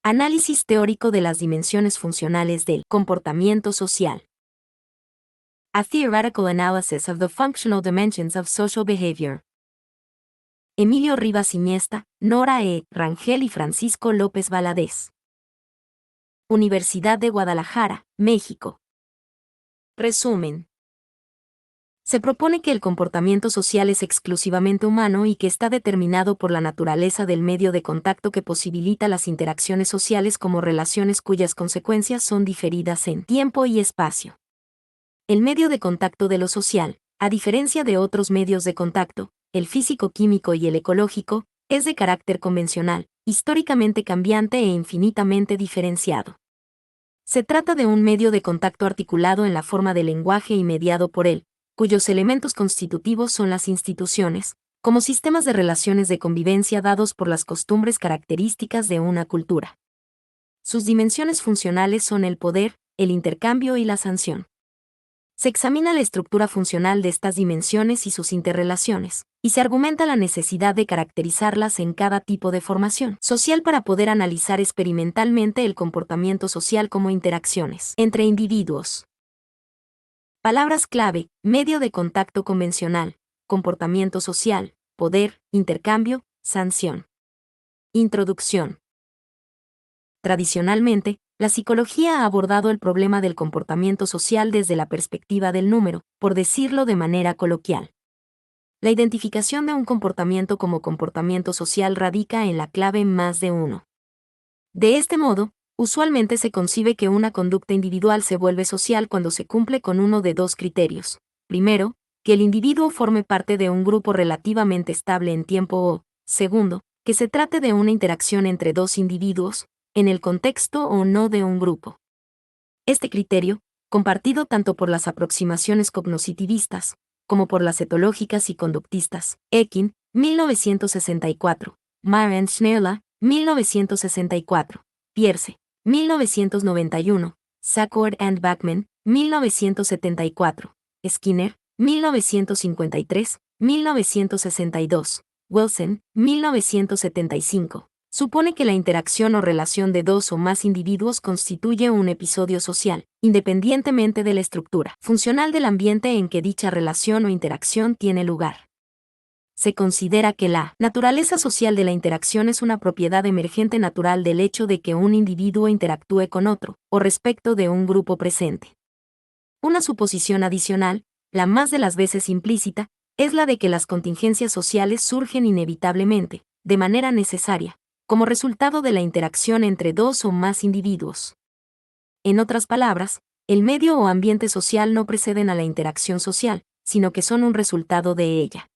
Análisis teórico de las dimensiones funcionales del comportamiento social. A theoretical analysis of the functional dimensions of social behavior. Emilio Rivas Iniesta, Nora E. Rangel y Francisco López Valadez. Universidad de Guadalajara, México. Resumen. Se propone que el comportamiento social es exclusivamente humano y que está determinado por la naturaleza del medio de contacto que posibilita las interacciones sociales como relaciones cuyas consecuencias son diferidas en tiempo y espacio. El medio de contacto de lo social, a diferencia de otros medios de contacto, el físico-químico y el ecológico, es de carácter convencional, históricamente cambiante e infinitamente diferenciado. Se trata de un medio de contacto articulado en la forma del lenguaje y mediado por él, cuyos elementos constitutivos son las instituciones, como sistemas de relaciones de convivencia dados por las costumbres características de una cultura. Sus dimensiones funcionales son el poder, el intercambio y la sanción. Se examina la estructura funcional de estas dimensiones y sus interrelaciones, y se argumenta la necesidad de caracterizarlas en cada tipo de formación social para poder analizar experimentalmente el comportamiento social como interacciones entre individuos. Palabras clave: medio de contacto convencional, comportamiento social, poder, intercambio, sanción. Introducción. Tradicionalmente, la psicología ha abordado el problema del comportamiento social desde la perspectiva del número, por decirlo de manera coloquial. La identificación de un comportamiento como comportamiento social radica en la clave más de uno. De este modo, usualmente se concibe que una conducta individual se vuelve social cuando se cumple con uno de dos criterios. Primero, que el individuo forme parte de un grupo relativamente estable en tiempo o, segundo, que se trate de una interacción entre dos individuos, en el contexto o no de un grupo. Este criterio, compartido tanto por las aproximaciones cognoscitivistas, como por las etológicas y conductistas, Ekin, 1964, Maren Schneerla, 1964, Pierce, 1991, Sackord and Bachman, 1974, Skinner, 1953, 1962, Wilson, 1975. Supone que la interacción o relación de dos o más individuos constituye un episodio social, independientemente de la estructura funcional del ambiente en que dicha relación o interacción tiene lugar. Se considera que la naturaleza social de la interacción es una propiedad emergente natural del hecho de que un individuo interactúe con otro, o respecto de un grupo presente. Una suposición adicional, la más de las veces implícita, es la de que las contingencias sociales surgen inevitablemente, de manera necesaria, como resultado de la interacción entre dos o más individuos. En otras palabras, el medio o ambiente social no preceden a la interacción social, sino que son un resultado de ella.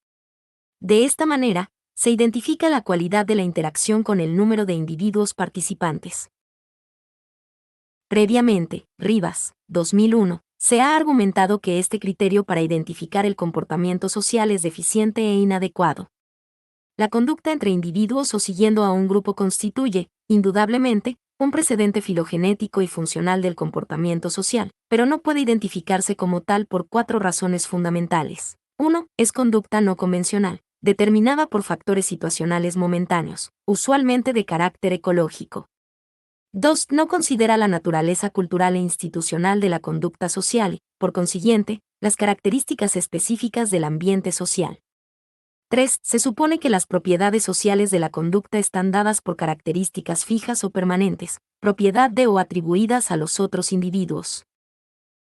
De esta manera, se identifica la cualidad de la interacción con el número de individuos participantes. Previamente, Rivas, 2001, se ha argumentado que este criterio para identificar el comportamiento social es deficiente e inadecuado. La conducta entre individuos o siguiendo a un grupo constituye, indudablemente, un precedente filogenético y funcional del comportamiento social, pero no puede identificarse como tal por cuatro razones fundamentales. 1. Es conducta no convencional, determinada por factores situacionales momentáneos, usualmente de carácter ecológico. 2. No considera la naturaleza cultural e institucional de la conducta social y, por consiguiente, las características específicas del ambiente social. 3. Se supone que las propiedades sociales de la conducta están dadas por características fijas o permanentes, propiedad de o atribuidas a los otros individuos.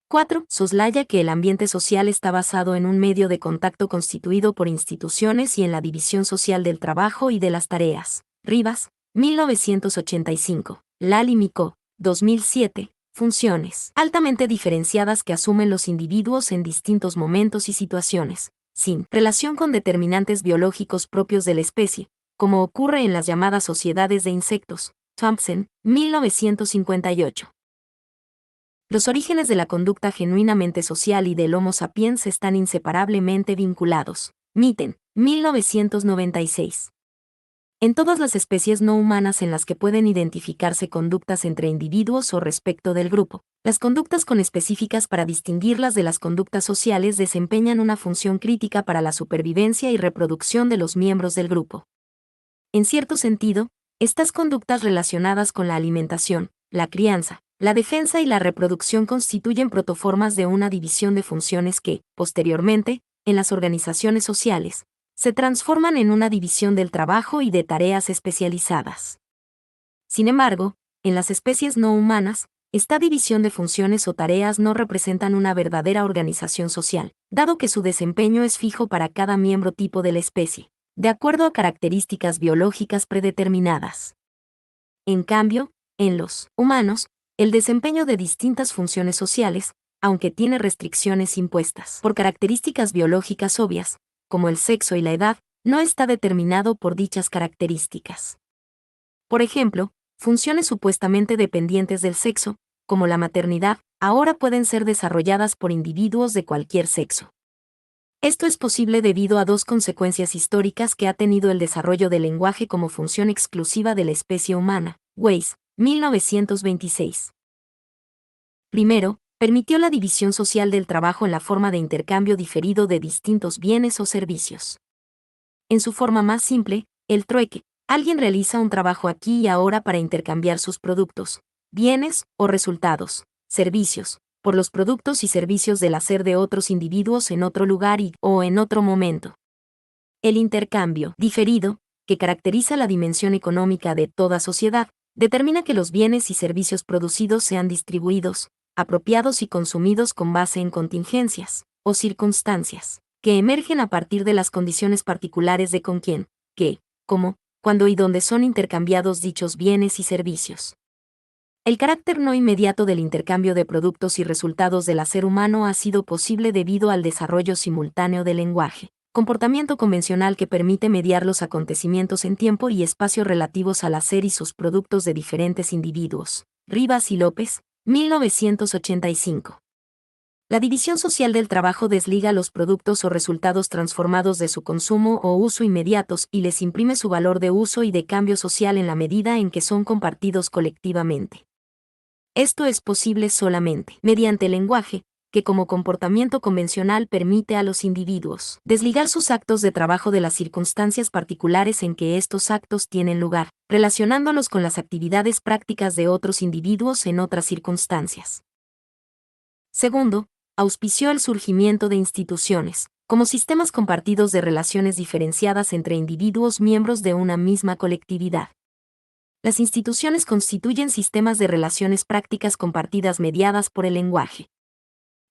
4. Soslaya que el ambiente social está basado en un medio de contacto constituido por instituciones y en la división social del trabajo y de las tareas. Rivas, 1985. Lali Micó, 2007. Funciones altamente diferenciadas que asumen los individuos en distintos momentos y situaciones, sin relación con determinantes biológicos propios de la especie, como ocurre en las llamadas sociedades de insectos. Thompson, 1958. Los orígenes de la conducta genuinamente social y del Homo sapiens están inseparablemente vinculados. Mitten, 1996. En todas las especies no humanas en las que pueden identificarse conductas entre individuos o respecto del grupo, las conductas conespecíficas para distinguirlas de las conductas sociales desempeñan una función crítica para la supervivencia y reproducción de los miembros del grupo. En cierto sentido, Estas conductas relacionadas con la alimentación, la crianza, la defensa y la reproducción constituyen protoformas de una división de funciones que, posteriormente, en las organizaciones sociales, se transforman en una división del trabajo y de tareas especializadas. Sin embargo, en las especies no humanas, esta división de funciones o tareas no representan una verdadera organización social, dado que su desempeño es fijo para cada miembro tipo de la especie, de acuerdo a características biológicas predeterminadas. En cambio, en los humanos, el desempeño de distintas funciones sociales, aunque tiene restricciones impuestas por características biológicas obvias, como el sexo y la edad, no está determinado por dichas características. Por ejemplo, funciones supuestamente dependientes del sexo, como la maternidad, ahora pueden ser desarrolladas por individuos de cualquier sexo. Esto es posible debido a dos consecuencias históricas que ha tenido el desarrollo del lenguaje como función exclusiva de la especie humana. Weiss, 1926. Primero, permitió la división social del trabajo en la forma de intercambio diferido de distintos bienes o servicios. En su forma más simple, el trueque. Alguien realiza un trabajo aquí y ahora para intercambiar sus productos, bienes o resultados, servicios, por los productos y servicios del hacer de otros individuos en otro lugar o en otro momento. El intercambio diferido, que caracteriza la dimensión económica de toda sociedad, determina que los bienes y servicios producidos sean distribuidos, apropiados y consumidos con base en contingencias o circunstancias, que emergen a partir de las condiciones particulares de con quién, qué, cómo, cuándo y dónde son intercambiados dichos bienes y servicios. El carácter no inmediato del intercambio de productos y resultados del hacer humano ha sido posible debido al desarrollo simultáneo del lenguaje, comportamiento convencional que permite mediar los acontecimientos en tiempo y espacio relativos al hacer y sus productos de diferentes individuos. Rivas y López, 1985. La división social del trabajo desliga los productos o resultados transformados de su consumo o uso inmediatos y les imprime su valor de uso y de cambio social en la medida en que son compartidos colectivamente. Esto es posible solamente mediante el lenguaje, que como comportamiento convencional permite a los individuos desligar sus actos de trabajo de las circunstancias particulares en que estos actos tienen lugar, relacionándolos con las actividades prácticas de otros individuos en otras circunstancias. Segundo, auspició el surgimiento de instituciones, como sistemas compartidos de relaciones diferenciadas entre individuos miembros de una misma colectividad. Las instituciones constituyen sistemas de relaciones prácticas compartidas mediadas por el lenguaje.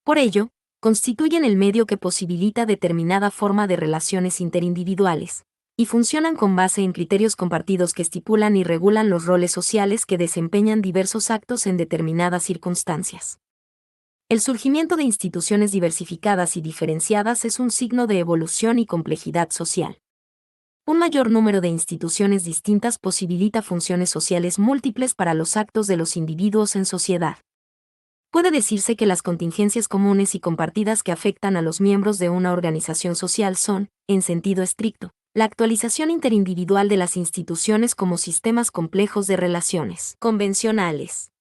Por ello, constituyen el medio que posibilita determinada forma de relaciones interindividuales, y funcionan con base en criterios compartidos que estipulan y regulan los roles sociales que desempeñan diversos actos en determinadas circunstancias. El surgimiento de instituciones diversificadas y diferenciadas es un signo de evolución y complejidad social. Un mayor número de instituciones distintas posibilita funciones sociales múltiples para los actos de los individuos en sociedad. Puede decirse que las contingencias comunes y compartidas que afectan a los miembros de una organización social son, en sentido estricto, la actualización interindividual de las instituciones como sistemas complejos de relaciones convencionales.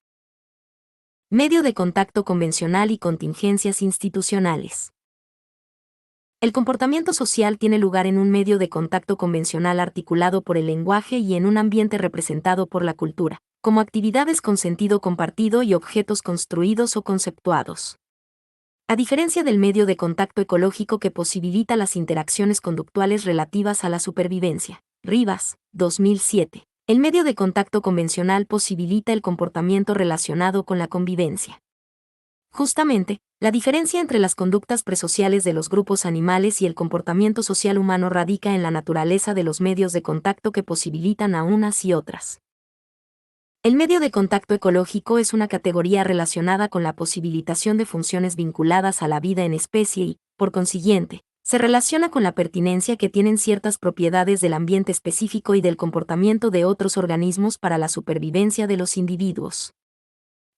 Medio de contacto convencional y contingencias institucionales. El comportamiento social tiene lugar en un medio de contacto convencional articulado por el lenguaje y en un ambiente representado por la cultura, como actividades con sentido compartido y objetos construidos o conceptuados. A diferencia del medio de contacto ecológico que posibilita las interacciones conductuales relativas a la supervivencia. Rivas, 2007. El medio de contacto convencional posibilita el comportamiento relacionado con la convivencia. Justamente, la diferencia entre las conductas presociales de los grupos animales y el comportamiento social humano radica en la naturaleza de los medios de contacto que posibilitan a unas y otras. El medio de contacto ecológico es una categoría relacionada con la posibilitación de funciones vinculadas a la vida en especie y, por consiguiente, se relaciona con la pertinencia que tienen ciertas propiedades del ambiente específico y del comportamiento de otros organismos para la supervivencia de los individuos.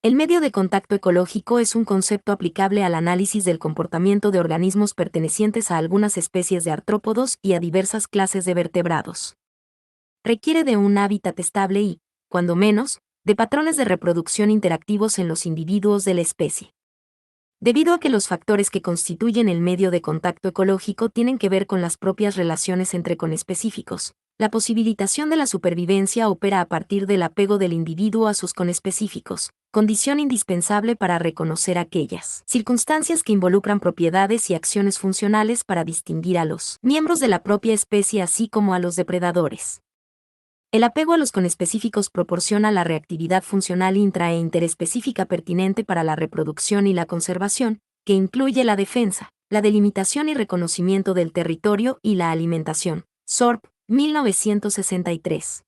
El medio de contacto ecológico es un concepto aplicable al análisis del comportamiento de organismos pertenecientes a algunas especies de artrópodos y a diversas clases de vertebrados. Requiere de un hábitat estable y, cuando menos, de patrones de reproducción interactivos en los individuos de la especie. Debido a que los factores que constituyen el medio de contacto ecológico tienen que ver con las propias relaciones entre conespecíficos, La posibilitación de la supervivencia opera a partir del apego del individuo a sus conespecíficos, condición indispensable para reconocer aquellas circunstancias que involucran propiedades y acciones funcionales para distinguir a los miembros de la propia especie así como a los depredadores. El apego a los conespecíficos proporciona la reactividad funcional intra- e interespecífica pertinente para la reproducción y la conservación, que incluye la defensa, la delimitación y reconocimiento del territorio y la alimentación. Sorp, 1963.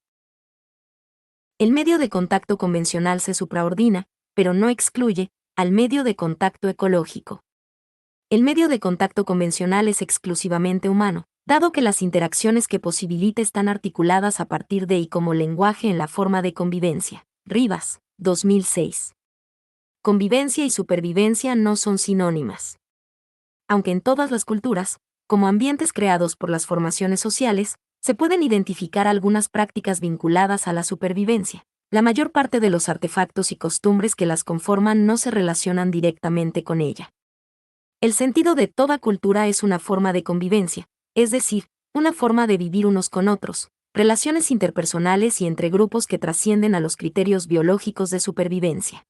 El medio de contacto convencional se supraordina, pero no excluye, al medio de contacto ecológico. El medio de contacto convencional es exclusivamente humano, dado que las interacciones que posibilita están articuladas a partir de y como lenguaje en la forma de convivencia. Rivas, 2006. Convivencia y supervivencia no son sinónimas. Aunque en todas las culturas, como ambientes creados por las formaciones sociales, se pueden identificar algunas prácticas vinculadas a la supervivencia. La mayor parte de los artefactos y costumbres que las conforman no se relacionan directamente con ella. El sentido de toda cultura es una forma de convivencia, es decir, una forma de vivir unos con otros, relaciones interpersonales y entre grupos que trascienden a los criterios biológicos de supervivencia.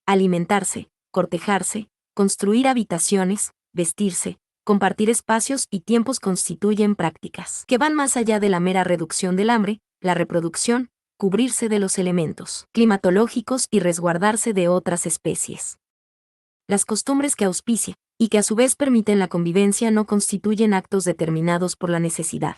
Alimentarse, cortejarse, construir habitaciones, vestirse, compartir espacios y tiempos constituyen prácticas que van más allá de la mera reducción del hambre, la reproducción, cubrirse de los elementos climatológicos y resguardarse de otras especies. Las costumbres que auspicia, y que a su vez permiten la convivencia no constituyen actos determinados por la necesidad.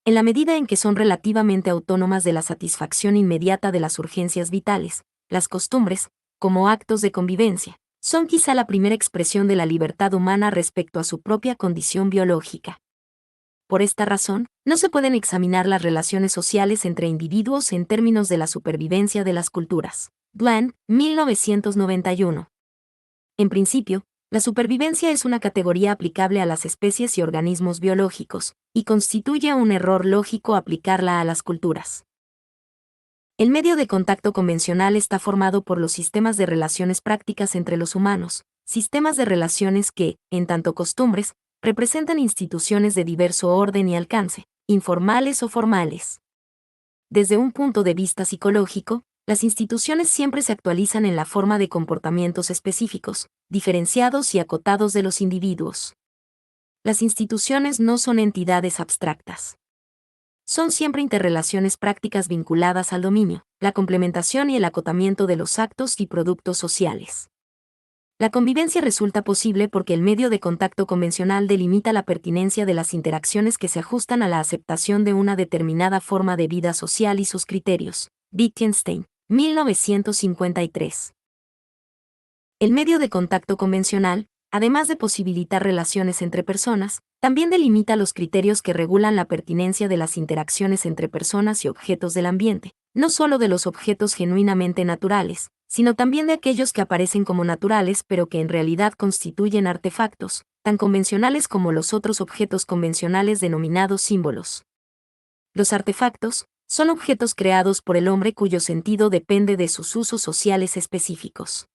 En la medida en que son relativamente autónomas de la satisfacción inmediata de las urgencias vitales, las costumbres, como actos de convivencia, son quizá la primera expresión de la libertad humana respecto a su propia condición biológica. Por esta razón, no se pueden examinar las relaciones sociales entre individuos en términos de la supervivencia de las culturas. Bland, 1991. En principio, la supervivencia es una categoría aplicable a las especies y organismos biológicos, y constituye un error lógico aplicarla a las culturas. El medio de contacto convencional está formado por los sistemas de relaciones prácticas entre los humanos, sistemas de relaciones que, en tanto costumbres, representan instituciones de diverso orden y alcance, informales o formales. Desde un punto de vista psicológico, las instituciones siempre se actualizan en la forma de comportamientos específicos, diferenciados y acotados de los individuos. Las instituciones no son entidades abstractas. Son siempre interrelaciones prácticas vinculadas al dominio, la complementación y el acotamiento de los actos y productos sociales. La convivencia resulta posible porque el medio de contacto convencional delimita la pertinencia de las interacciones que se ajustan a la aceptación de una determinada forma de vida social y sus criterios. Wittgenstein, 1953. El medio de contacto convencional, además de posibilitar relaciones entre personas, también delimita los criterios que regulan la pertinencia de las interacciones entre personas y objetos del ambiente, no solo de los objetos genuinamente naturales, sino también de aquellos que aparecen como naturales pero que en realidad constituyen artefactos, tan convencionales como los otros objetos convencionales denominados símbolos. Los artefactos son objetos creados por el hombre cuyo sentido depende de sus usos sociales específicos.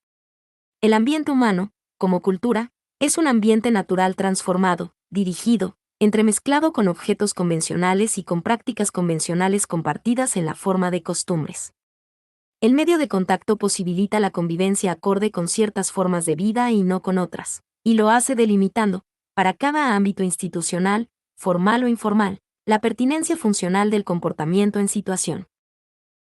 El ambiente humano, como cultura, es un ambiente natural transformado, dirigido, entremezclado con objetos convencionales y con prácticas convencionales compartidas en la forma de costumbres. El medio de contacto posibilita la convivencia acorde con ciertas formas de vida y no con otras, y lo hace delimitando, para cada ámbito institucional, formal o informal, la pertinencia funcional del comportamiento en situación.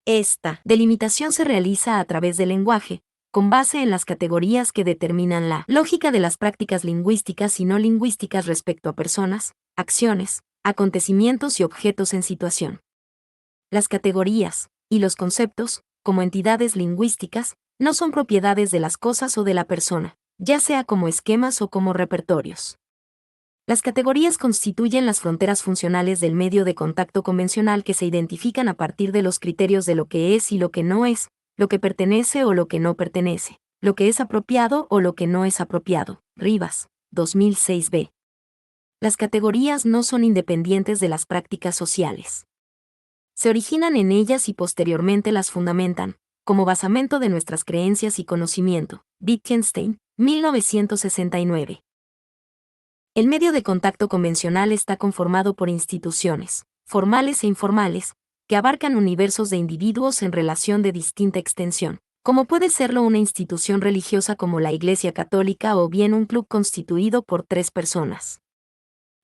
Esta delimitación se realiza a través del lenguaje, con base en las categorías que determinan la lógica de las prácticas lingüísticas y no lingüísticas respecto a personas, acciones, acontecimientos y objetos en situación. Las categorías, y los conceptos, como entidades lingüísticas, no son propiedades de las cosas o de la persona, ya sea como esquemas o como repertorios. Las categorías constituyen las fronteras funcionales del medio de contacto convencional que se identifican a partir de los criterios de lo que es y lo que no es, lo que pertenece o lo que no pertenece, lo que es apropiado o lo que no es apropiado. Rivas, 2006b. Las categorías no son independientes de las prácticas sociales. Se originan en ellas y posteriormente las fundamentan, como basamento de nuestras creencias y conocimiento. Wittgenstein, 1969. El medio de contacto convencional está conformado por instituciones, formales e informales, que abarcan universos de individuos en relación de distinta extensión, como puede serlo una institución religiosa como la Iglesia Católica o bien un club constituido por 3 personas.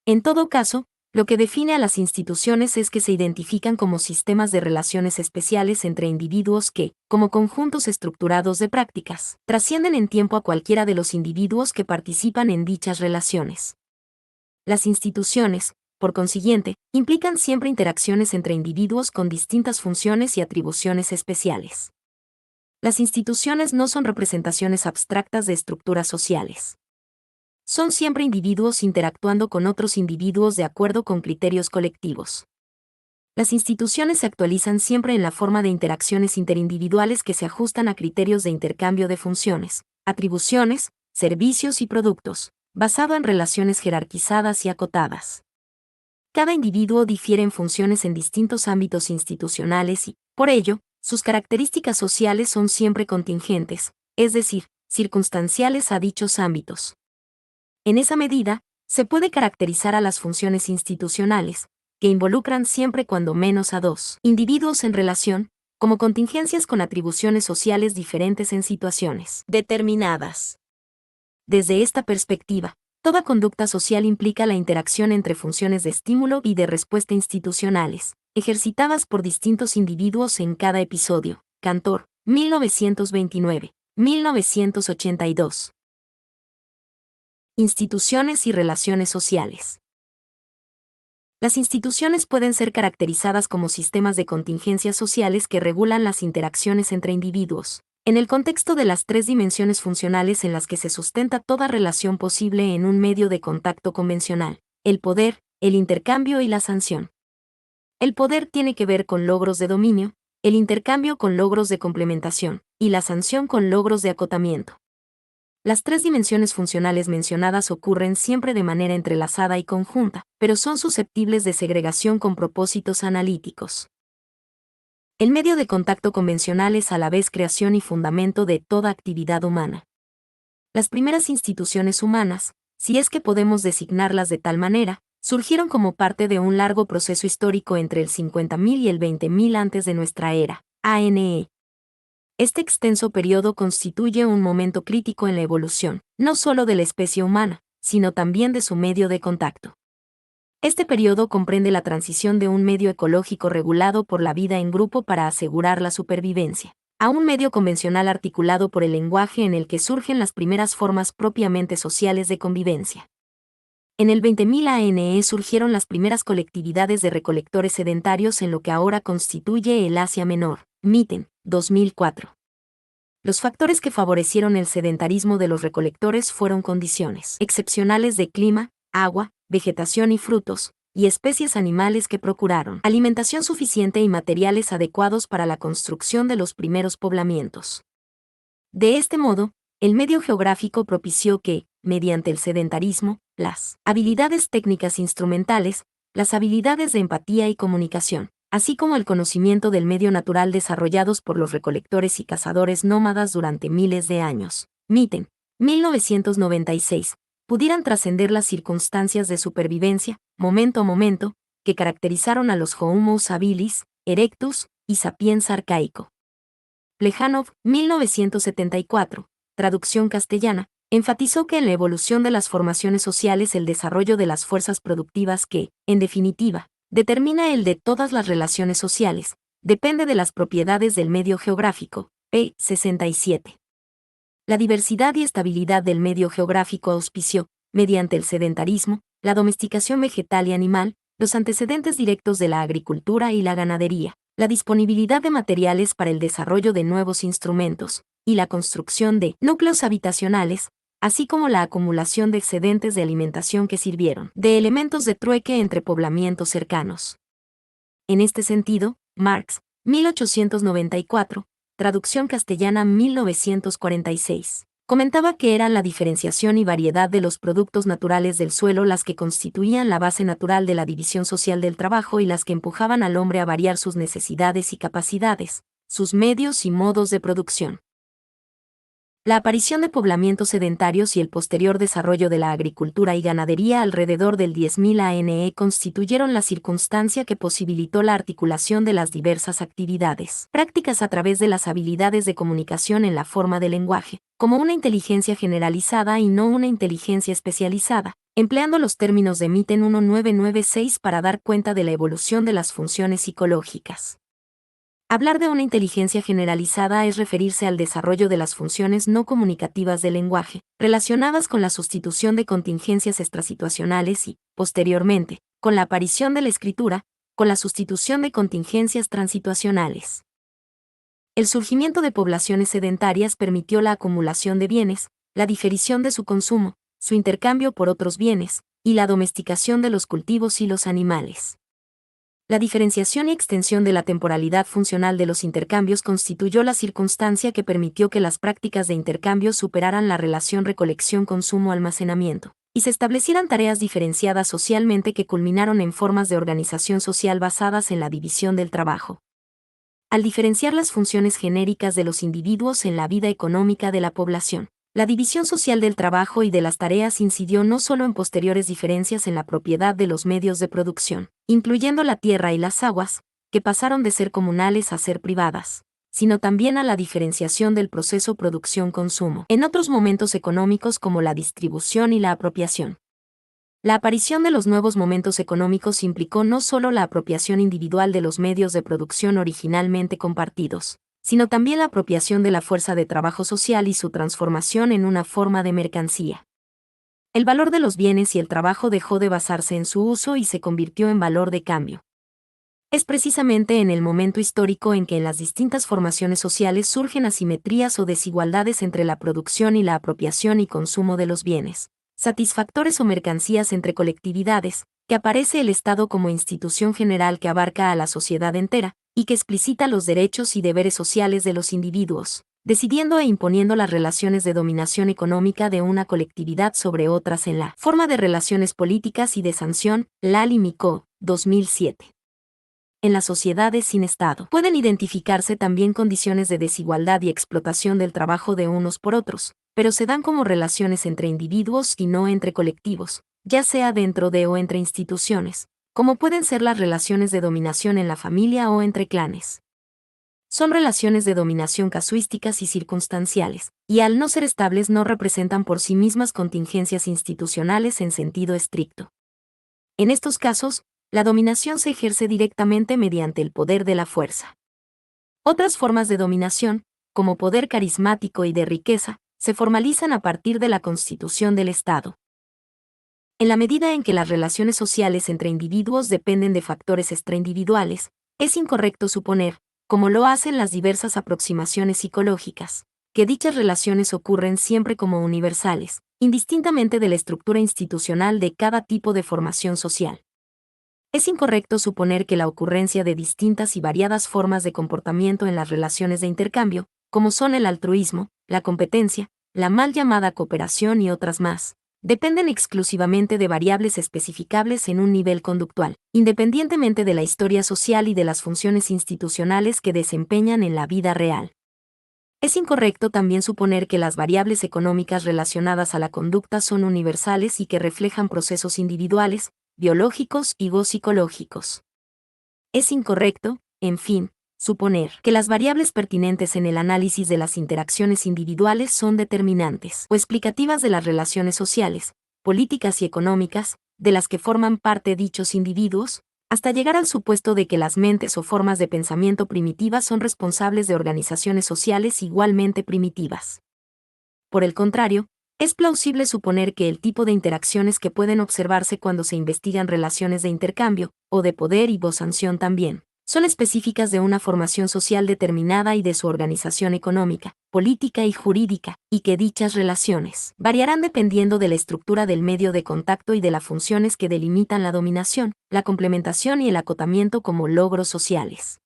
En todo caso, lo que define a las instituciones es que se identifican como sistemas de relaciones especiales entre individuos que, como conjuntos estructurados de prácticas, trascienden en tiempo a cualquiera de los individuos que participan en dichas relaciones. Las instituciones, por consiguiente, implican siempre interacciones entre individuos con distintas funciones y atribuciones especiales. Las instituciones no son representaciones abstractas de estructuras sociales. Son siempre individuos interactuando con otros individuos de acuerdo con criterios colectivos. Las instituciones se actualizan siempre en la forma de interacciones interindividuales que se ajustan a criterios de intercambio de funciones, atribuciones, servicios y productos, basado en relaciones jerarquizadas y acotadas. Cada individuo difiere en funciones en distintos ámbitos institucionales y, por ello, sus características sociales son siempre contingentes, es decir, circunstanciales a dichos ámbitos. En esa medida, se puede caracterizar a las funciones institucionales, que involucran siempre cuando menos a 2 individuos en relación, como contingencias con atribuciones sociales diferentes en situaciones determinadas. Desde esta perspectiva, toda conducta social implica la interacción entre funciones de estímulo y de respuesta institucionales, ejercitadas por distintos individuos en cada episodio. Cantor, 1929, 1982. Instituciones y relaciones sociales. Las instituciones pueden ser caracterizadas como sistemas de contingencias sociales que regulan las interacciones entre individuos, en el contexto de las 3 dimensiones funcionales en las que se sustenta toda relación posible en un medio de contacto convencional: el poder, el intercambio y la sanción. El poder tiene que ver con logros de dominio, el intercambio con logros de complementación, y la sanción con logros de acotamiento. Las 3 dimensiones funcionales mencionadas ocurren siempre de manera entrelazada y conjunta, pero son susceptibles de segregación con propósitos analíticos. El medio de contacto convencional es a la vez creación y fundamento de toda actividad humana. Las primeras instituciones humanas, si es que podemos designarlas de tal manera, surgieron como parte de un largo proceso histórico entre el 50.000 y el 20.000 antes de nuestra era, ANE. Este extenso periodo constituye un momento crítico en la evolución, no solo de la especie humana, sino también de su medio de contacto. Este periodo comprende la transición de un medio ecológico regulado por la vida en grupo para asegurar la supervivencia, a un medio convencional articulado por el lenguaje en el que surgen las primeras formas propiamente sociales de convivencia. En el 20.000 ANE surgieron las primeras colectividades de recolectores sedentarios en lo que ahora constituye el Asia Menor, Mitten, 2004. Los factores que favorecieron el sedentarismo de los recolectores fueron condiciones excepcionales de clima, agua, vegetación y frutos, y especies animales que procuraron alimentación suficiente y materiales adecuados para la construcción de los primeros poblamientos. De este modo, el medio geográfico propició que, mediante el sedentarismo, las habilidades técnicas instrumentales, las habilidades de empatía y comunicación, así como el conocimiento del medio natural desarrollados por los recolectores y cazadores nómadas durante miles de años, Mitten, 1996, pudieran trascender las circunstancias de supervivencia, momento a momento, que caracterizaron a los Homo habilis, erectus y sapiens arcaico. Plejánov, 1974, traducción castellana, enfatizó que en la evolución de las formaciones sociales el desarrollo de las fuerzas productivas que, en definitiva, determina el de todas las relaciones sociales, depende de las propiedades del medio geográfico, p. 67. La diversidad y estabilidad del medio geográfico auspició, mediante el sedentarismo, la domesticación vegetal y animal, los antecedentes directos de la agricultura y la ganadería, la disponibilidad de materiales para el desarrollo de nuevos instrumentos, y la construcción de núcleos habitacionales, así como la acumulación de excedentes de alimentación que sirvieron de elementos de trueque entre poblamientos cercanos. En este sentido, Marx, 1894, traducción castellana 1946, comentaba que eran la diferenciación y variedad de los productos naturales del suelo las que constituían la base natural de la división social del trabajo y las que empujaban al hombre a variar sus necesidades y capacidades, sus medios y modos de producción. La aparición de poblamientos sedentarios y el posterior desarrollo de la agricultura y ganadería alrededor del 10.000 ANE constituyeron la circunstancia que posibilitó la articulación de las diversas actividades prácticas a través de las habilidades de comunicación en la forma del lenguaje, como una inteligencia generalizada y no una inteligencia especializada, empleando los términos de Mitten 1996 para dar cuenta de la evolución de las funciones psicológicas. Hablar de una inteligencia generalizada es referirse al desarrollo de las funciones no comunicativas del lenguaje, relacionadas con la sustitución de contingencias extrasituacionales y, posteriormente, con la aparición de la escritura, con la sustitución de contingencias transituacionales. El surgimiento de poblaciones sedentarias permitió la acumulación de bienes, la diferición de su consumo, su intercambio por otros bienes, y la domesticación de los cultivos y los animales. La diferenciación y extensión de la temporalidad funcional de los intercambios constituyó la circunstancia que permitió que las prácticas de intercambio superaran la relación recolección-consumo-almacenamiento, y se establecieran tareas diferenciadas socialmente que culminaron en formas de organización social basadas en la división del trabajo. Al diferenciar las funciones genéricas de los individuos en la vida económica de la población, la división social del trabajo y de las tareas incidió no solo en posteriores diferencias en la propiedad de los medios de producción, incluyendo la tierra y las aguas, que pasaron de ser comunales a ser privadas, sino también a la diferenciación del proceso producción-consumo, en otros momentos económicos como la distribución y la apropiación. La aparición de los nuevos momentos económicos implicó no solo la apropiación individual de los medios de producción originalmente compartidos, sino también la apropiación de la fuerza de trabajo social y su transformación en una forma de mercancía. El valor de los bienes y el trabajo dejó de basarse en su uso y se convirtió en valor de cambio. Es precisamente en el momento histórico en que en las distintas formaciones sociales surgen asimetrías o desigualdades entre la producción y la apropiación y consumo de los bienes, satisfactores o mercancías entre colectividades, que aparece el Estado como institución general que abarca a la sociedad entera, y que explicita los derechos y deberes sociales de los individuos, decidiendo e imponiendo las relaciones de dominación económica de una colectividad sobre otras en la forma de relaciones políticas y de sanción, Lally-Micó, 2007. En las sociedades sin Estado pueden identificarse también condiciones de desigualdad y explotación del trabajo de unos por otros, pero se dan como relaciones entre individuos y no entre colectivos, ya sea dentro de o entre instituciones, como pueden ser las relaciones de dominación en la familia o entre clanes. Son relaciones de dominación casuísticas y circunstanciales, y al no ser estables no representan por sí mismas contingencias institucionales en sentido estricto. En estos casos, la dominación se ejerce directamente mediante el poder de la fuerza. Otras formas de dominación, como poder carismático y de riqueza, se formalizan a partir de la constitución del Estado. En la medida en que las relaciones sociales entre individuos dependen de factores extraindividuales, es incorrecto suponer, como lo hacen las diversas aproximaciones psicológicas, que dichas relaciones ocurren siempre como universales, indistintamente de la estructura institucional de cada tipo de formación social. Es incorrecto suponer que la ocurrencia de distintas y variadas formas de comportamiento en las relaciones de intercambio, como son el altruismo, la competencia, la mal llamada cooperación y otras más, dependen exclusivamente de variables especificables en un nivel conductual, independientemente de la historia social y de las funciones institucionales que desempeñan en la vida real. Es incorrecto también suponer que las variables económicas relacionadas a la conducta son universales y que reflejan procesos individuales, biológicos y psicológicos. Es incorrecto, en fin, suponer que las variables pertinentes en el análisis de las interacciones individuales son determinantes o explicativas de las relaciones sociales, políticas y económicas, de las que forman parte dichos individuos, hasta llegar al supuesto de que las mentes o formas de pensamiento primitivas son responsables de organizaciones sociales igualmente primitivas. Por el contrario, es plausible suponer que el tipo de interacciones que pueden observarse cuando se investigan relaciones de intercambio, o de poder y sanción también, son específicas de una formación social determinada y de su organización económica, política y jurídica, y que dichas relaciones variarán dependiendo de la estructura del medio de contacto y de las funciones que delimitan la dominación, la complementación y el acotamiento como logros sociales.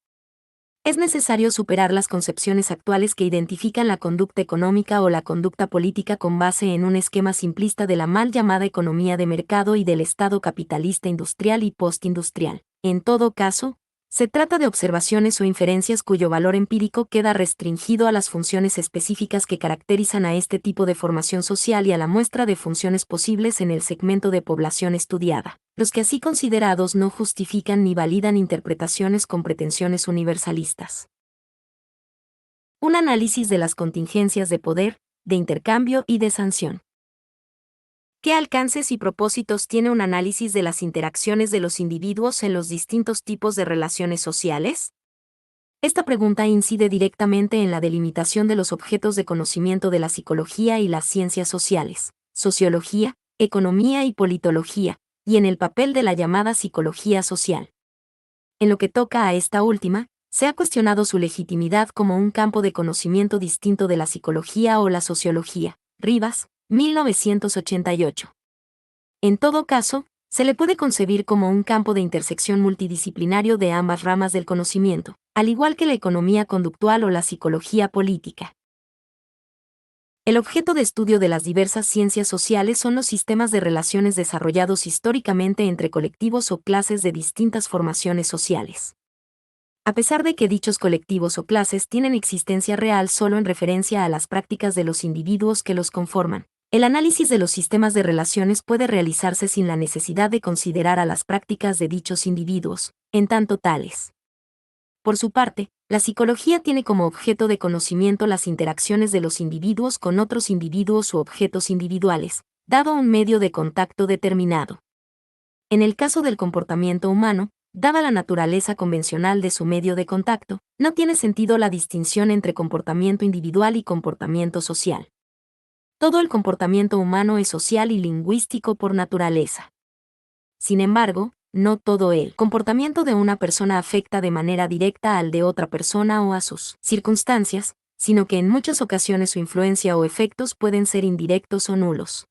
Es necesario superar las concepciones actuales que identifican la conducta económica o la conducta política con base en un esquema simplista de la mal llamada economía de mercado y del Estado capitalista industrial y postindustrial. En todo caso, Se trata de observaciones o inferencias cuyo valor empírico queda restringido a las funciones específicas que caracterizan a este tipo de formación social y a la muestra de funciones posibles en el segmento de población estudiada. Los que así considerados no justifican ni validan interpretaciones con pretensiones universalistas. Un análisis de las contingencias de poder, de intercambio y de sanción. ¿Qué alcances y propósitos tiene un análisis de las interacciones de los individuos en los distintos tipos de relaciones sociales? Esta pregunta incide directamente en la delimitación de los objetos de conocimiento de la psicología y las ciencias sociales, sociología, economía y politología, y en el papel de la llamada psicología social. En lo que toca a esta última, se ha cuestionado su legitimidad como un campo de conocimiento distinto de la psicología o la sociología. Rivas, 1988. En todo caso, se le puede concebir como un campo de intersección multidisciplinario de ambas ramas del conocimiento, al igual que la economía conductual o la psicología política. El objeto de estudio de las diversas ciencias sociales son los sistemas de relaciones desarrollados históricamente entre colectivos o clases de distintas formaciones sociales. A pesar de que dichos colectivos o clases tienen existencia real solo en referencia a las prácticas de los individuos que los conforman, el análisis de los sistemas de relaciones puede realizarse sin la necesidad de considerar a las prácticas de dichos individuos, en tanto tales. Por su parte, la psicología tiene como objeto de conocimiento las interacciones de los individuos con otros individuos u objetos individuales, dado un medio de contacto determinado. En el caso del comportamiento humano, dada la naturaleza convencional de su medio de contacto, no tiene sentido la distinción entre comportamiento individual y comportamiento social. Todo el comportamiento humano es social y lingüístico por naturaleza. Sin embargo, no todo el comportamiento de una persona afecta de manera directa al de otra persona o a sus circunstancias, sino que en muchas ocasiones su influencia o efectos pueden ser indirectos o nulos.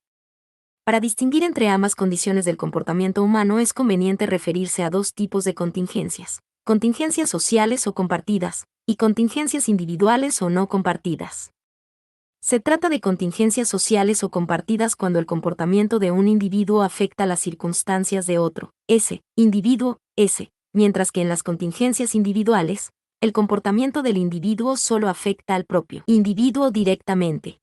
Para distinguir entre ambas condiciones del comportamiento humano es conveniente referirse a dos tipos de contingencias: contingencias sociales o compartidas, y contingencias individuales o no compartidas. Se trata de contingencias sociales o compartidas cuando el comportamiento de un individuo afecta las circunstancias de otro, individuo, mientras que en las contingencias individuales, el comportamiento del individuo solo afecta al propio individuo directamente.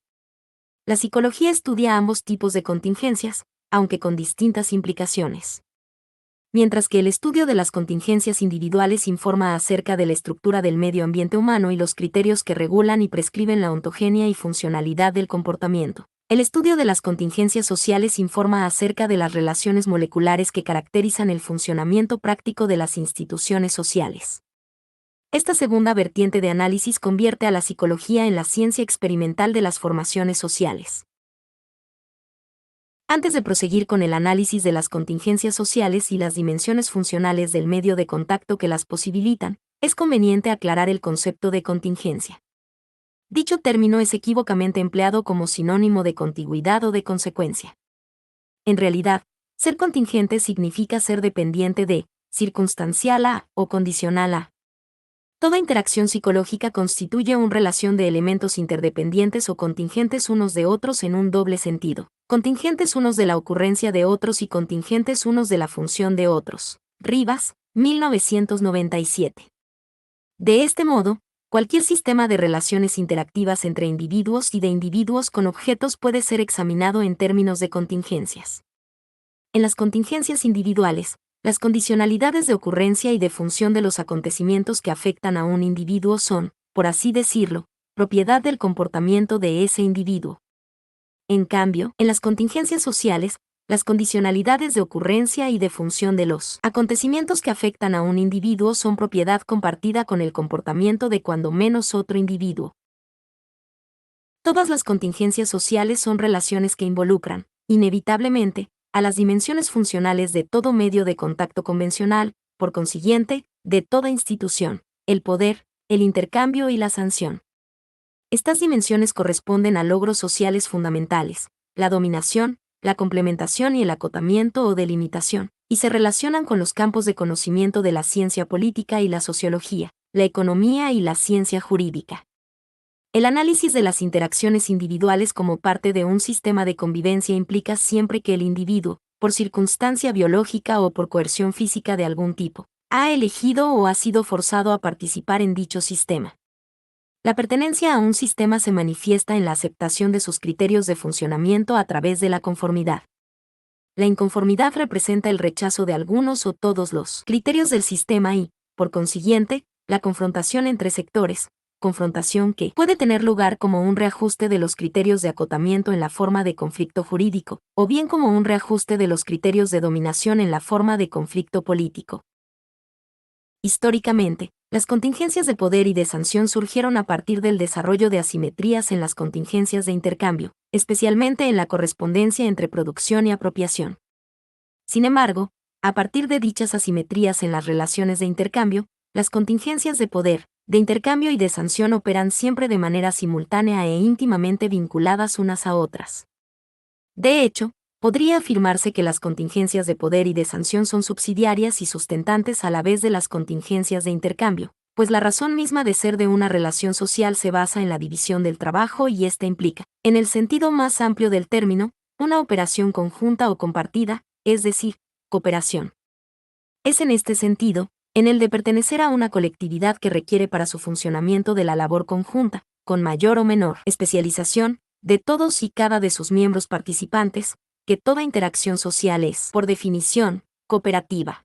La psicología estudia ambos tipos de contingencias, aunque con distintas implicaciones. Mientras que el estudio de las contingencias individuales informa acerca de la estructura del medio ambiente humano y los criterios que regulan y prescriben la ontogenia y funcionalidad del comportamiento, el estudio de las contingencias sociales informa acerca de las relaciones moleculares que caracterizan el funcionamiento práctico de las instituciones sociales. Esta segunda vertiente de análisis convierte a la psicología en la ciencia experimental de las formaciones sociales. Antes de proseguir con el análisis de las contingencias sociales y las dimensiones funcionales del medio de contacto que las posibilitan, es conveniente aclarar el concepto de contingencia. Dicho término es equívocamente empleado como sinónimo de contigüidad o de consecuencia. En realidad, ser contingente significa ser dependiente de, circunstancial a o condicional a. Toda interacción psicológica constituye una relación de elementos interdependientes o contingentes unos de otros en un doble sentido: contingentes unos de la ocurrencia de otros y contingentes unos de la función de otros. Rivas, 1997. De este modo, cualquier sistema de relaciones interactivas entre individuos y de individuos con objetos puede ser examinado en términos de contingencias. En las contingencias individuales, las condicionalidades de ocurrencia y de función de los acontecimientos que afectan a un individuo son, por así decirlo, propiedad del comportamiento de ese individuo. En cambio, en las contingencias sociales, las condicionalidades de ocurrencia y de función de los acontecimientos que afectan a un individuo son propiedad compartida con el comportamiento de cuando menos otro individuo. Todas las contingencias sociales son relaciones que involucran, inevitablemente, a las dimensiones funcionales de todo medio de contacto convencional, por consiguiente, de toda institución: el poder, el intercambio y la sanción. Estas dimensiones corresponden a logros sociales fundamentales: la dominación, la complementación y el acotamiento o delimitación, y se relacionan con los campos de conocimiento de la ciencia política y la sociología, la economía y la ciencia jurídica. El análisis de las interacciones individuales como parte de un sistema de convivencia implica siempre que el individuo, por circunstancia biológica o por coerción física de algún tipo, ha elegido o ha sido forzado a participar en dicho sistema. La pertenencia a un sistema se manifiesta en la aceptación de sus criterios de funcionamiento a través de la conformidad. La inconformidad representa el rechazo de algunos o todos los criterios del sistema y, por consiguiente, la confrontación entre sectores, confrontación que puede tener lugar como un reajuste de los criterios de acotamiento en la forma de conflicto jurídico, o bien como un reajuste de los criterios de dominación en la forma de conflicto político. Históricamente, las contingencias de poder y de sanción surgieron a partir del desarrollo de asimetrías en las contingencias de intercambio, especialmente en la correspondencia entre producción y apropiación. Sin embargo, a partir de dichas asimetrías en las relaciones de intercambio, las contingencias de poder, de intercambio y de sanción operan siempre de manera simultánea e íntimamente vinculadas unas a otras. De hecho, podría afirmarse que las contingencias de poder y de sanción son subsidiarias y sustentantes a la vez de las contingencias de intercambio, pues la razón misma de ser de una relación social se basa en la división del trabajo y ésta implica, en el sentido más amplio del término, una operación conjunta o compartida, es decir, cooperación. Es en este sentido, en el de pertenecer a una colectividad que requiere para su funcionamiento de la labor conjunta, con mayor o menor especialización, de todos y cada de sus miembros participantes, que toda interacción social es, por definición, cooperativa.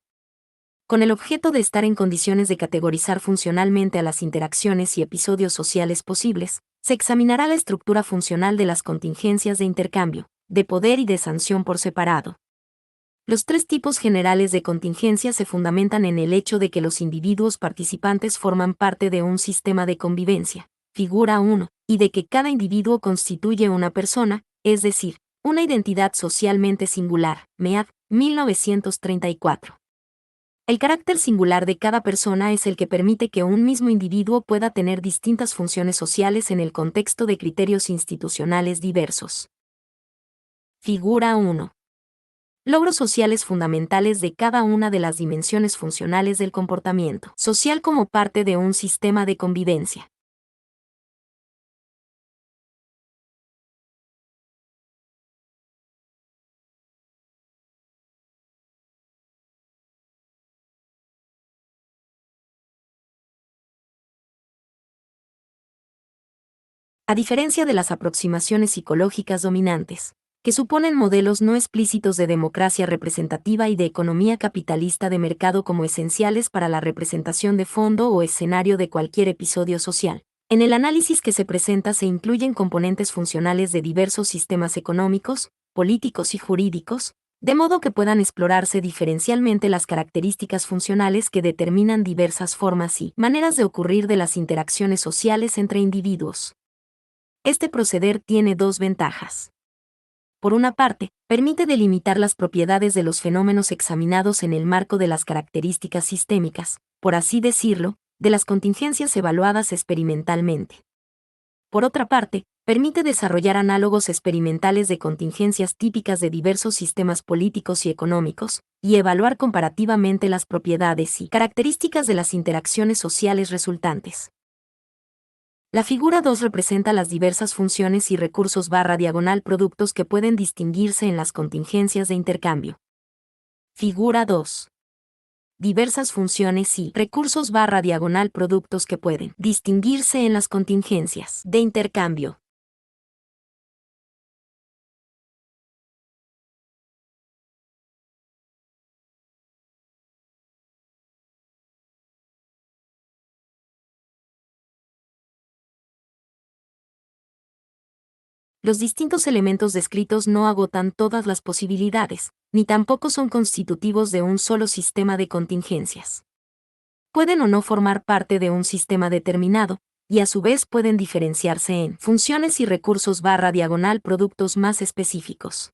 Con el objeto de estar en condiciones de categorizar funcionalmente a las interacciones y episodios sociales posibles, se examinará la estructura funcional de las contingencias de intercambio, de poder y de sanción por separado. Los tres tipos generales de contingencia se fundamentan en el hecho de que los individuos participantes forman parte de un sistema de convivencia, figura 1, y de que cada individuo constituye una persona, es decir, una identidad socialmente singular, Mead, 1934. El carácter singular de cada persona es el que permite que un mismo individuo pueda tener distintas funciones sociales en el contexto de criterios institucionales diversos. Figura 1. Logros sociales fundamentales de cada una de las dimensiones funcionales del comportamiento social como parte de un sistema de convivencia. A diferencia de las aproximaciones psicológicas dominantes, que suponen modelos no explícitos de democracia representativa y de economía capitalista de mercado como esenciales para la representación de fondo o escenario de cualquier episodio social. En el análisis que se presenta se incluyen componentes funcionales de diversos sistemas económicos, políticos y jurídicos, de modo que puedan explorarse diferencialmente las características funcionales que determinan diversas formas y maneras de ocurrir de las interacciones sociales entre individuos. Este proceder tiene dos ventajas. Por una parte, permite delimitar las propiedades de los fenómenos examinados en el marco de las características sistémicas, por así decirlo, de las contingencias evaluadas experimentalmente. Por otra parte, permite desarrollar análogos experimentales de contingencias típicas de diversos sistemas políticos y económicos, y evaluar comparativamente las propiedades y características de las interacciones sociales resultantes. La figura 2 representa las diversas funciones y recursos / productos que pueden distinguirse en las contingencias de intercambio. Figura 2. Diversas funciones y recursos / productos que pueden distinguirse en las contingencias de intercambio. Los distintos elementos descritos no agotan todas las posibilidades, ni tampoco son constitutivos de un solo sistema de contingencias. Pueden o no formar parte de un sistema determinado, y a su vez pueden diferenciarse en funciones y recursos / productos más específicos.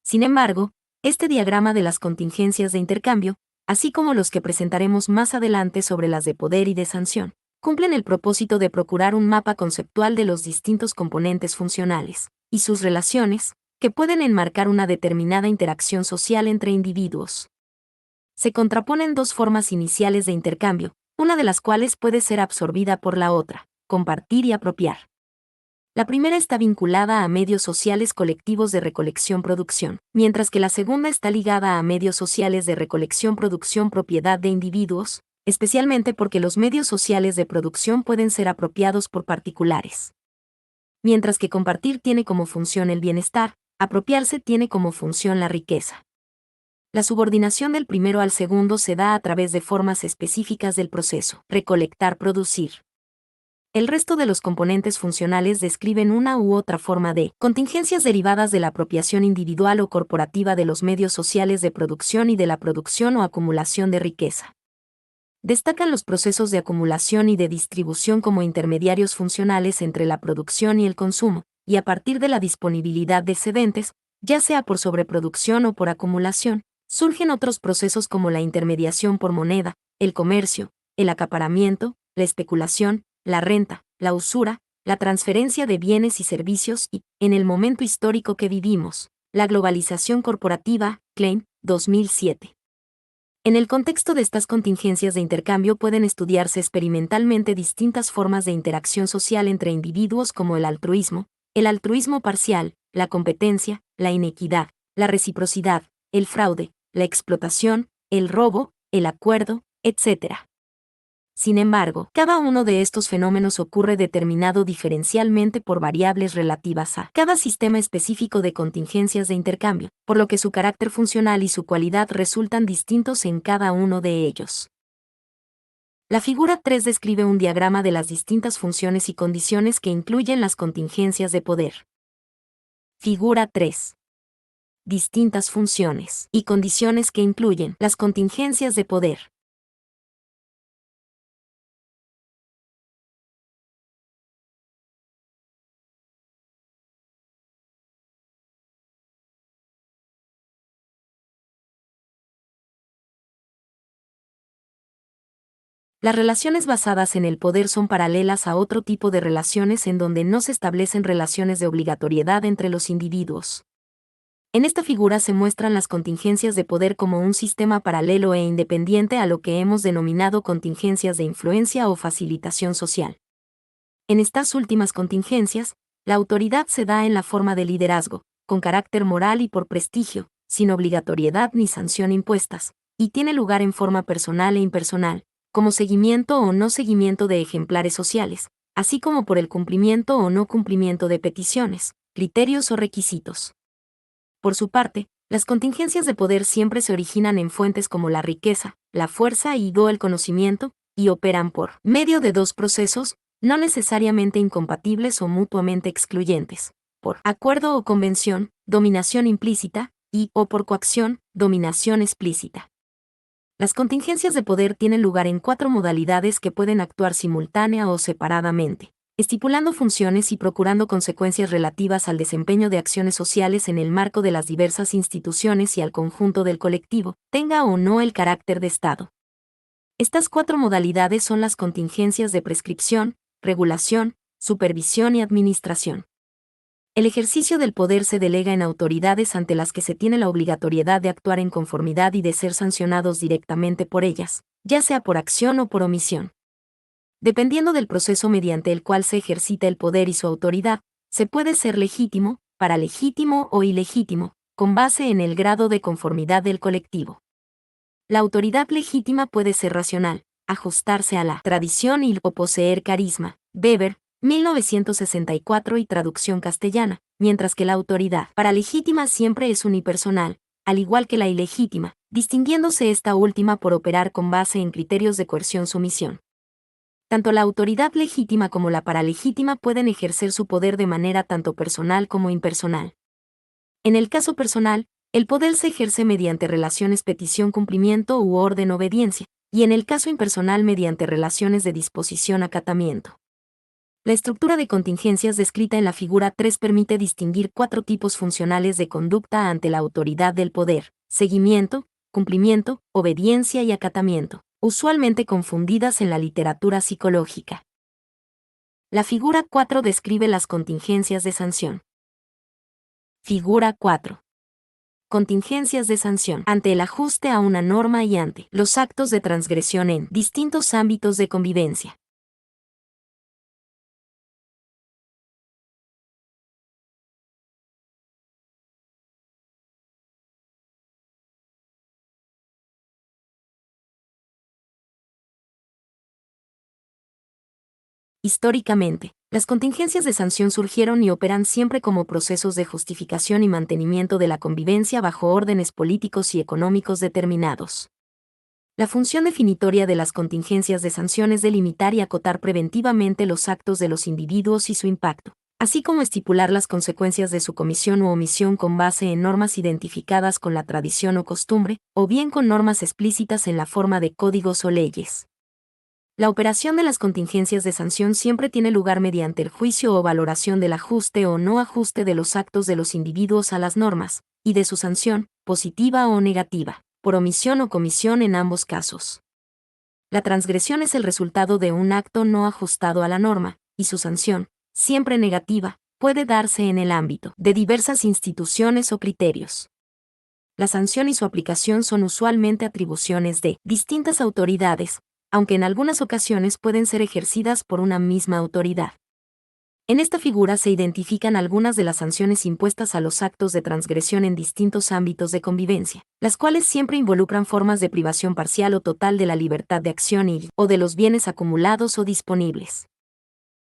Sin embargo, este diagrama de las contingencias de intercambio, así como los que presentaremos más adelante sobre las de poder y de sanción, cumplen el propósito de procurar un mapa conceptual de los distintos componentes funcionales y sus relaciones, que pueden enmarcar una determinada interacción social entre individuos. Se contraponen dos formas iniciales de intercambio, una de las cuales puede ser absorbida por la otra, compartir y apropiar. La primera está vinculada a medios sociales colectivos de recolección-producción, mientras que la segunda está ligada a medios sociales de recolección-producción propiedad de individuos, especialmente porque los medios sociales de producción pueden ser apropiados por particulares. Mientras que compartir tiene como función el bienestar, apropiarse tiene como función la riqueza. La subordinación del primero al segundo se da a través de formas específicas del proceso, recolectar-producir. El resto de los componentes funcionales describen una u otra forma de contingencias derivadas de la apropiación individual o corporativa de los medios sociales de producción y de la producción o acumulación de riqueza. Destacan los procesos de acumulación y de distribución como intermediarios funcionales entre la producción y el consumo, y a partir de la disponibilidad de excedentes, ya sea por sobreproducción o por acumulación, surgen otros procesos como la intermediación por moneda, el comercio, el acaparamiento, la especulación, la renta, la usura, la transferencia de bienes y servicios y, en el momento histórico que vivimos, la globalización corporativa, Klein, 2007. En el contexto de estas contingencias de intercambio pueden estudiarse experimentalmente distintas formas de interacción social entre individuos como el altruismo parcial, la competencia, la inequidad, la reciprocidad, el fraude, la explotación, el robo, el acuerdo, etc. Sin embargo, cada uno de estos fenómenos ocurre determinado diferencialmente por variables relativas a cada sistema específico de contingencias de intercambio, por lo que su carácter funcional y su cualidad resultan distintos en cada uno de ellos. La figura 3 describe un diagrama de las distintas funciones y condiciones que incluyen las contingencias de poder. Figura 3. Distintas funciones y condiciones que incluyen las contingencias de poder. Las relaciones basadas en el poder son paralelas a otro tipo de relaciones en donde no se establecen relaciones de obligatoriedad entre los individuos. En esta figura se muestran las contingencias de poder como un sistema paralelo e independiente a lo que hemos denominado contingencias de influencia o facilitación social. En estas últimas contingencias, la autoridad se da en la forma de liderazgo, con carácter moral y por prestigio, sin obligatoriedad ni sanción impuestas, y tiene lugar en forma personal e impersonal, como seguimiento o no seguimiento de ejemplares sociales, así como por el cumplimiento o no cumplimiento de peticiones, criterios o requisitos. Por su parte, las contingencias de poder siempre se originan en fuentes como la riqueza, la fuerza y el conocimiento, y operan por medio de dos procesos, no necesariamente incompatibles o mutuamente excluyentes, por acuerdo o convención, dominación implícita, o por coacción, dominación explícita. Las contingencias de poder tienen lugar en 4 modalidades que pueden actuar simultánea o separadamente, estipulando funciones y procurando consecuencias relativas al desempeño de acciones sociales en el marco de las diversas instituciones y al conjunto del colectivo, tenga o no el carácter de Estado. Estas 4 modalidades son las contingencias de prescripción, regulación, supervisión y administración. El ejercicio del poder se delega en autoridades ante las que se tiene la obligatoriedad de actuar en conformidad y de ser sancionados directamente por ellas, ya sea por acción o por omisión. Dependiendo del proceso mediante el cual se ejercita el poder y su autoridad, se puede ser legítimo, paralegítimo o ilegítimo, con base en el grado de conformidad del colectivo. La autoridad legítima puede ser racional, ajustarse a la tradición o poseer carisma. Weber, 1964 y traducción castellana, mientras que la autoridad paralegítima siempre es unipersonal, al igual que la ilegítima, distinguiéndose esta última por operar con base en criterios de coerción-sumisión. Tanto la autoridad legítima como la paralegítima pueden ejercer su poder de manera tanto personal como impersonal. En el caso personal, el poder se ejerce mediante relaciones petición-cumplimiento u orden-obediencia, y en el caso impersonal mediante relaciones de disposición-acatamiento. La estructura de contingencias descrita en la figura 3 permite distinguir 4 tipos funcionales de conducta ante la autoridad del poder: seguimiento, cumplimiento, obediencia y acatamiento, usualmente confundidas en la literatura psicológica. La figura 4 describe las contingencias de sanción. Figura 4. Contingencias de sanción ante el ajuste a una norma y ante los actos de transgresión en distintos ámbitos de convivencia. Históricamente, las contingencias de sanción surgieron y operan siempre como procesos de justificación y mantenimiento de la convivencia bajo órdenes políticos y económicos determinados. La función definitoria de las contingencias de sanción es delimitar y acotar preventivamente los actos de los individuos y su impacto, así como estipular las consecuencias de su comisión u omisión con base en normas identificadas con la tradición o costumbre, o bien con normas explícitas en la forma de códigos o leyes. La operación de las contingencias de sanción siempre tiene lugar mediante el juicio o valoración del ajuste o no ajuste de los actos de los individuos a las normas, y de su sanción, positiva o negativa, por omisión o comisión en ambos casos. La transgresión es el resultado de un acto no ajustado a la norma, y su sanción, siempre negativa, puede darse en el ámbito de diversas instituciones o criterios. La sanción y su aplicación son usualmente atribuciones de distintas autoridades, aunque en algunas ocasiones pueden ser ejercidas por una misma autoridad. En esta figura se identifican algunas de las sanciones impuestas a los actos de transgresión en distintos ámbitos de convivencia, las cuales siempre involucran formas de privación parcial o total de la libertad de acción o de los bienes acumulados o disponibles.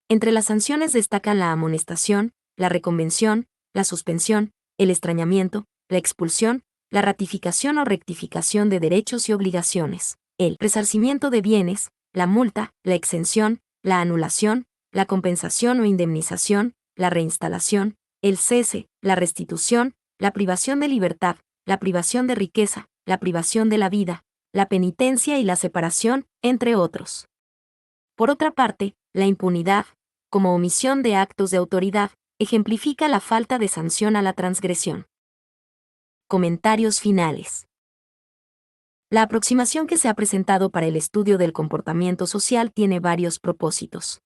Entre las sanciones destacan la amonestación, la reconvención, la suspensión, el extrañamiento, la expulsión, la ratificación o rectificación de derechos y obligaciones, el resarcimiento de bienes, la multa, la exención, la anulación, la compensación o indemnización, la reinstalación, el cese, la restitución, la privación de libertad, la privación de riqueza, la privación de la vida, la penitencia y la separación, entre otros. Por otra parte, la impunidad, como omisión de actos de autoridad, ejemplifica la falta de sanción a la transgresión. Comentarios finales. La aproximación que se ha presentado para el estudio del comportamiento social tiene varios propósitos.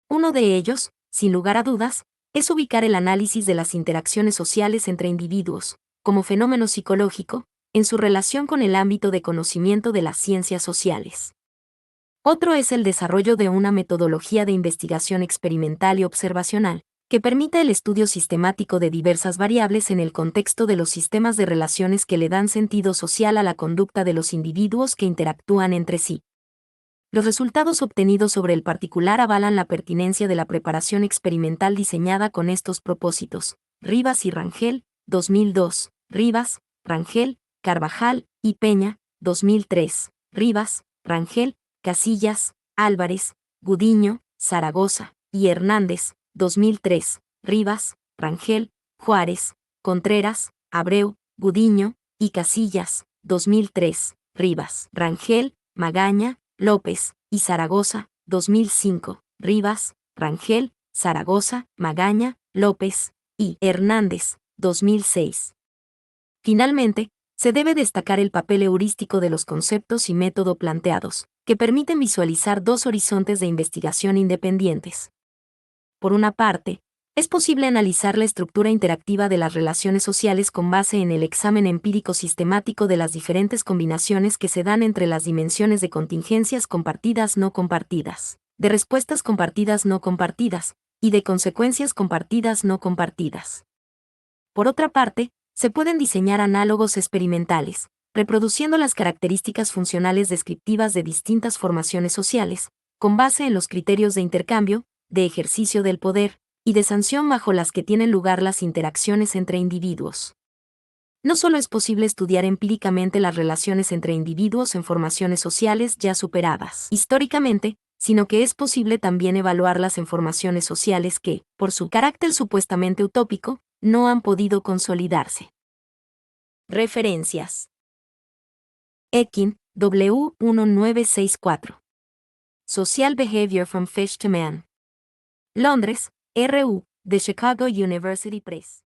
Uno de ellos, sin lugar a dudas, es ubicar el análisis de las interacciones sociales entre individuos, como fenómeno psicológico, en su relación con el ámbito de conocimiento de las ciencias sociales. Otro es el desarrollo de una metodología de investigación experimental y observacional, que permita el estudio sistemático de diversas variables en el contexto de los sistemas de relaciones que le dan sentido social a la conducta de los individuos que interactúan entre sí. Los resultados obtenidos sobre el particular avalan la pertinencia de la preparación experimental diseñada con estos propósitos. Rivas y Rangel, 2002. Rivas, Rangel, Carvajal y Peña, 2003. Rivas, Rangel, Casillas, Álvarez, Gudiño, Zaragoza y Hernández, 2003. Rivas, Rangel, Juárez, Contreras, Abreu, Gudiño y Casillas, 2003. Rivas, Rangel, Magaña, López y Zaragoza, 2005. Rivas, Rangel, Zaragoza, Magaña, López y Hernández, 2006. Finalmente, se debe destacar el papel heurístico de los conceptos y método planteados, que permiten visualizar dos horizontes de investigación independientes. Por una parte, es posible analizar la estructura interactiva de las relaciones sociales con base en el examen empírico sistemático de las diferentes combinaciones que se dan entre las dimensiones de contingencias compartidas no compartidas, de respuestas compartidas no compartidas, y de consecuencias compartidas no compartidas. Por otra parte, se pueden diseñar análogos experimentales, reproduciendo las características funcionales descriptivas de distintas formaciones sociales, con base en los criterios de intercambio, de ejercicio del poder, y de sanción bajo las que tienen lugar las interacciones entre individuos. No solo es posible estudiar empíricamente las relaciones entre individuos en formaciones sociales ya superadas históricamente, sino que es posible también evaluarlas en formaciones sociales que, por su carácter supuestamente utópico, no han podido consolidarse. Referencias. Ekin, W. 1964. Social Behavior from Fish to Man. Londres, R.U., The Chicago University Press.